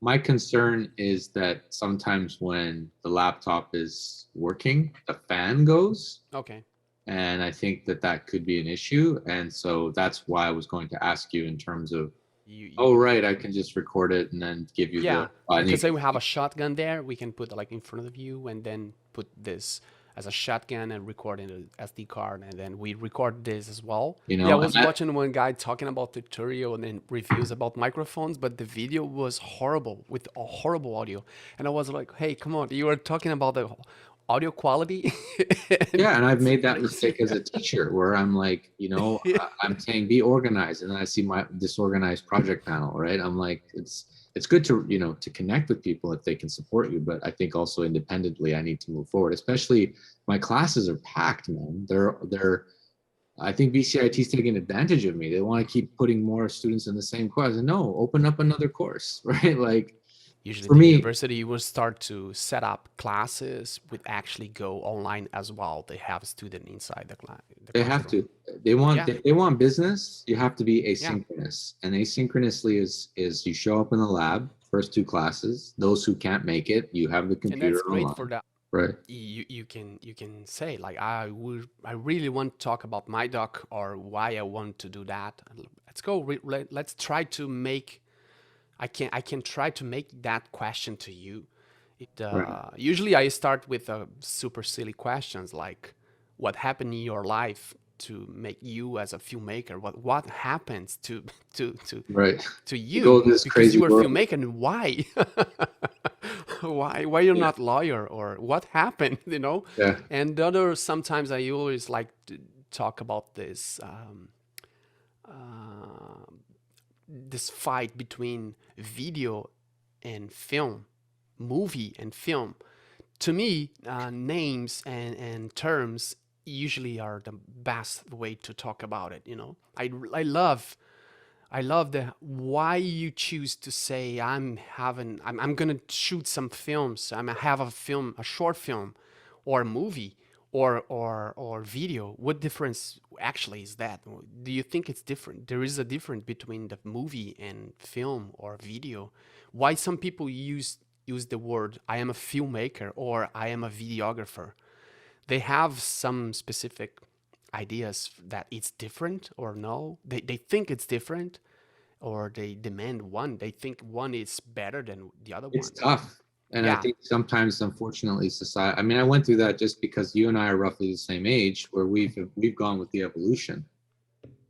my concern is that sometimes when the laptop is working, the fan goes, Okay. and I think that that could be an issue. And so that's why I was going to ask you in terms of, oh, You right, I can just record it and then give you the, Yeah, and you because can, then we have a shotgun there. We can put like in front of you, and then put this as a shotgun and record in an SD card, and then we record this as well. Yeah, I and was that, watching one guy talking about tutorial and then reviews about microphones, but the video was horrible with a horrible audio, and I was like, "Hey, come on! You were talking about the audio quality, and yeah, and I've it's made that crazy." mistake as a teacher where I'm like, I'm saying be organized, and then I see my disorganized project panel, right? I'm like, it's good to to connect with people if they can support you, but I think also independently I need to move forward. Especially my classes are packed, man. They're I think BCIT is taking advantage of me. They want to keep putting more students in the same course. And no, open up another course, right? Like Usually for the me, university will start to set up classes with actually go online as well. They have a student inside the they have classroom. to. They want Yeah, if they want business, you have to be yeah. asynchronous. And asynchronously is you show up in the lab, first two classes. Those who can't make it, you have the And that's computer great for online. that. Right. You can say like I really want to talk about my doc or why I want to do that. Let's go. Let's try to make. I can try to make that question to you. It Right. usually I start with super silly questions like what happened in your life to make you as a filmmaker. What happens to to Right. to You go you in this because crazy you are a world. filmmaker and why why you're Yeah. not lawyer or what happened, Yeah. and the other sometimes I always like to talk about this fight between video and film, movie and film. To me, names and terms usually are the best way to talk about it. I love the why you choose to say I'm gonna shoot some films. I'm gonna have a short film, or a movie, or video. What difference actually is that? Do you think it's different? There is a difference between the movie and film or video. Why some people use the word I am a filmmaker or I am a videographer? They have some specific ideas that it's different or no. They think it's different or they demand one. They think one is better than the other It's one. tough. And I Yeah. think sometimes, unfortunately, society, I mean, I went through that just because you and I are roughly the same age, where we've gone with the evolution,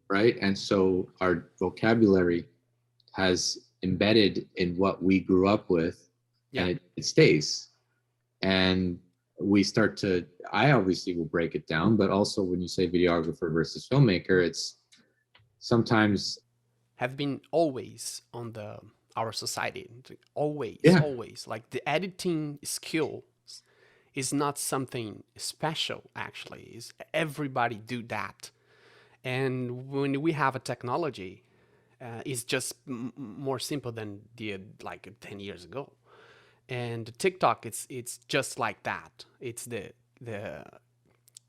right? And so our vocabulary has embedded in what we grew up with, and Yeah. it stays. And we start to, I obviously will break it down, but also when you say videographer versus filmmaker, it's sometimes, Have been always on the our society. Always, yeah, always. Like the editing skill is not something special actually. Is everybody do that. And when we have a technology, it's just more simple than the like 10 years ago. And TikTok, it's just like that. It's the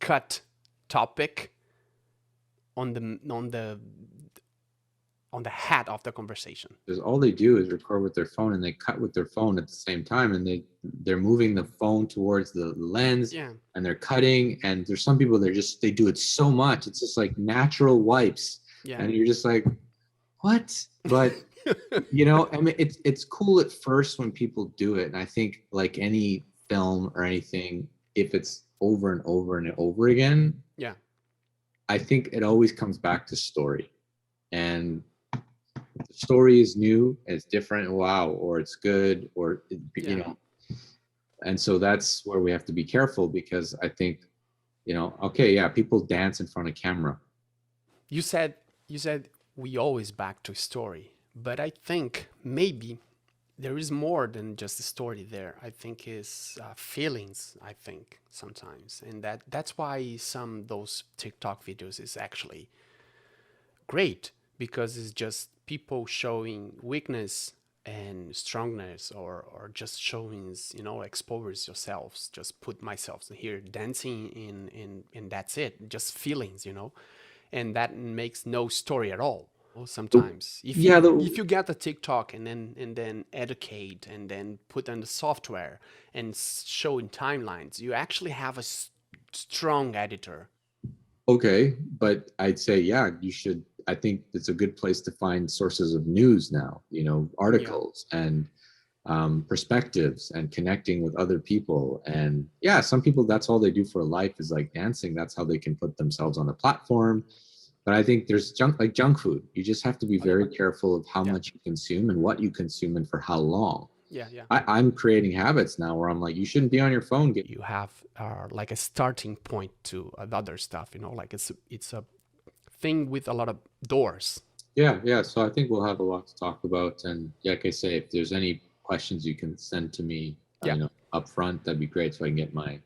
cut topic on the head of the conversation. because all they do is record with their phone and they cut with their phone at the same time, and they're moving the phone towards the lens, Yeah, and they're cutting. And there's some people they do it so much, it's just like natural wipes, yeah. and you're just like, what? But I mean, it's cool at first when people do it, and I think like any film or anything, if it's over and over and over again, Yeah, I think it always comes back to story. And the story is new, it's different, wow, or it's good, or yeah. and so that's where we have to be careful, because I think, okay, yeah, people dance in front of camera. You said we always back to story, but I think maybe there is more than just a story there. I think is feelings. I think sometimes, and that's why some those TikTok videos is actually great because it's just people showing weakness and strongness or just showing expose yourselves, just put myself here dancing in and that's it, just feelings, and that makes no story at all. Well, The- sometimes yeah, if you get a TikTok and then educate and then put on the software and show in timelines, you actually have a strong editor. okay, but I'd say, yeah, you should. I think it's a good place to find sources of news now, Yeah. articles and perspectives and connecting with other people. And yeah, some people, that's all they do for a life is like dancing. That's how they can put themselves on a platform. But I think there's junk food. You just have to be Oh yeah. very careful of how Yeah. much you consume and what you consume and for how long. Yeah. Yeah. I'm creating habits now where I'm like, you shouldn't be on your phone. You have like a starting point to other stuff. Like it's a thing with a lot of doors. Yeah, yeah. So I think we'll have a lot to talk about. And yeah, like I say, if there's any questions you can send to me, Yeah. up front, that'd be great so I can get my